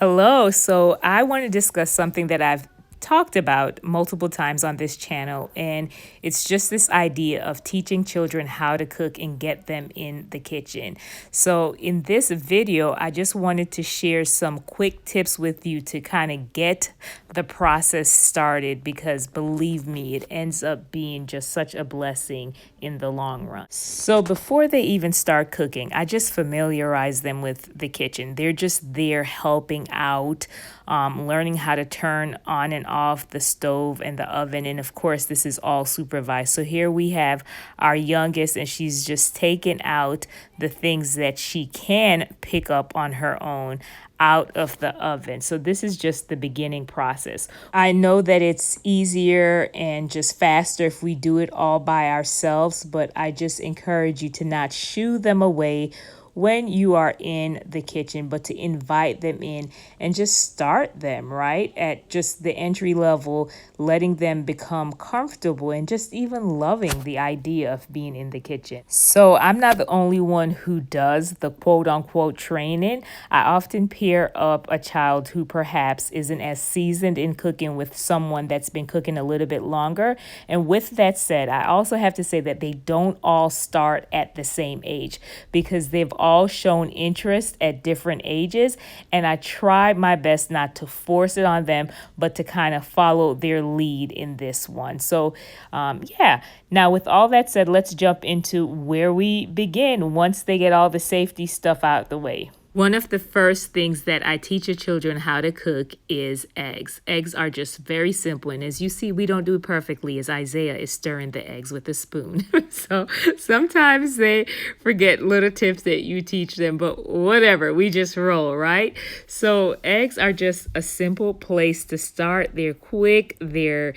Hello. So I want to discuss something that I've talked about multiple times on this channel, and it's just this idea of teaching children how to cook and get them in the kitchen. So in this video, I just wanted to share some quick tips with you to kind of get the process started, because believe me, it ends up being just such a blessing in the long run. So before they even start cooking, I just familiarize them with the kitchen. They're just there helping out, learning how to turn on and off the stove and the oven. And of course, this is all supervised. So here we have our youngest, and she's just taken out the things that she can pick up on her own out of the oven. So this is just the beginning process. I know that it's easier and just faster if we do it all by ourselves, but I just encourage you to not shoo them away when you are in the kitchen, but to invite them in and just start them right at just the entry level, letting them become comfortable and just even loving the idea of being in the kitchen. So I'm not the only one who does the quote unquote training. I often pair up a child who perhaps isn't as seasoned in cooking with someone that's been cooking a little bit longer. And with that said, I also have to say that they don't all start at the same age, because they've all shown interest at different ages, and I try my best not to force it on them, but to kind of follow their lead in this one. So yeah, now with all that said, let's jump into where we begin once they get all the safety stuff out the way. One of the first things that I teach your children how to cook is eggs. Eggs are just very simple. And as you see, we don't do it perfectly, as Isaiah is stirring the eggs with a spoon. So sometimes they forget little tips that you teach them, but whatever, we just roll, right? So eggs are just a simple place to start. They're quick, they're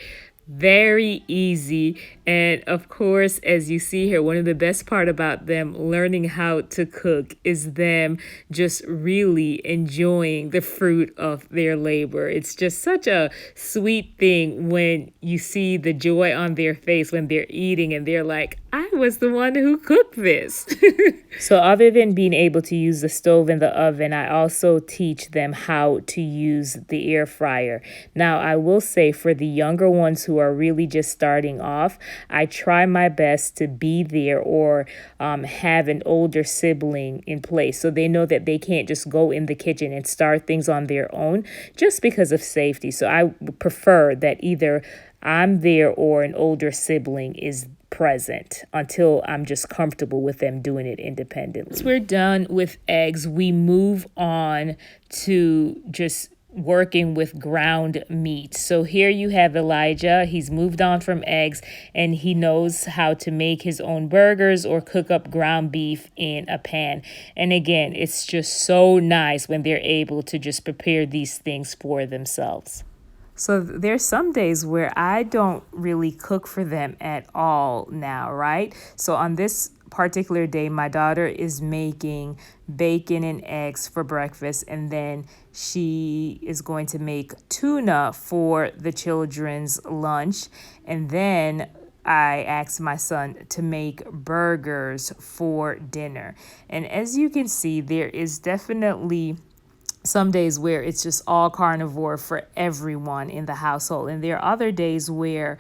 very easy. And of course, as you see here, one of the best part about them learning how to cook is them just really enjoying the fruit of their labor. It's just such a sweet thing when you see the joy on their face when they're eating and they're like, I was the one who cooked this. So other than being able to use the stove and the oven, I also teach them how to use the air fryer. Now, I will say for the younger ones who are really just starting off, I try my best to be there or have an older sibling in place, so they know that they can't just go in the kitchen and start things on their own just because of safety. So I prefer that either I'm there or an older sibling is present until I'm just comfortable with them doing it independently. Once we're done with eggs, we move on to just working with ground meat. So here you have Elijah. He's moved on from eggs, and he knows how to make his own burgers or cook up ground beef in a pan. And again, it's just so nice when they're able to just prepare these things for themselves. So there's some days where I don't really cook for them at all now, right? So on this particular day, my daughter is making bacon and eggs for breakfast, and then she is going to make tuna for the children's lunch. And then I asked my son to make burgers for dinner. And as you can see, there is definitely some days where it's just all carnivore for everyone in the household. And there are other days where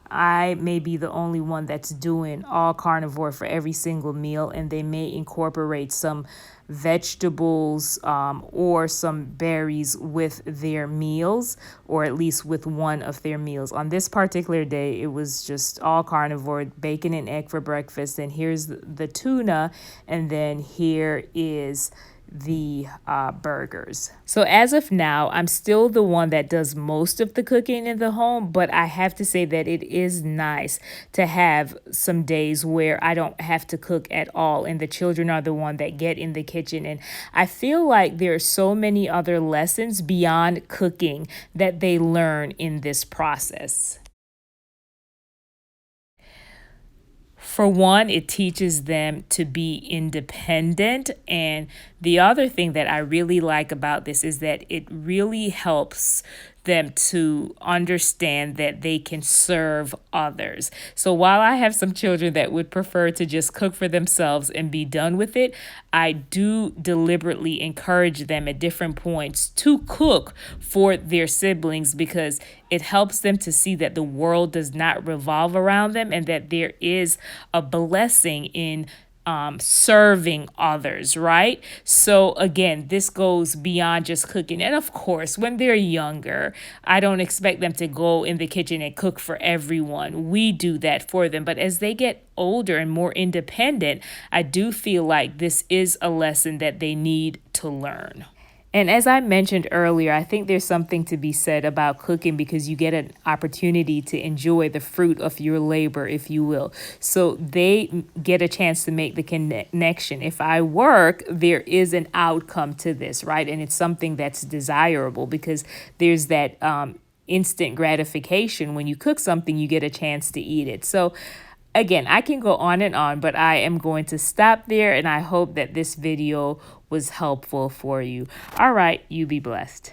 I may be the only one that's doing all carnivore for every single meal, and they may incorporate some vegetables or some berries with their meals, or at least with one of their meals. On this particular day, it was just all carnivore, bacon and egg for breakfast, and here's the tuna, and then here is the burgers. So as of now, I'm still the one that does most of the cooking in the home, but I have to say that it is nice to have some days where I don't have to cook at all, and the children are the one that get in the kitchen. And I feel like there are so many other lessons beyond cooking that they learn in this process. For one, it teaches them to be independent. And the other thing that I really like about this is that it really helps them to understand that they can serve others. So while I have some children that would prefer to just cook for themselves and be done with it, I do deliberately encourage them at different points to cook for their siblings, because it helps them to see that the world does not revolve around them and that there is a blessing in serving others, right? So again, this goes beyond just cooking. And of course, when they're younger, I don't expect them to go in the kitchen and cook for everyone. We do that for them. But as they get older and more independent, I do feel like this is a lesson that they need to learn. And as I mentioned earlier, I think there's something to be said about cooking, because you get an opportunity to enjoy the fruit of your labor, if you will. So they get a chance to make the connection. If I work, there is an outcome to this, right? And it's something that's desirable, because there's that instant gratification. When you cook something, you get a chance to eat it. So again, I can go on and on, but I am going to stop there, and I hope that this video was helpful for you. All right, you be blessed.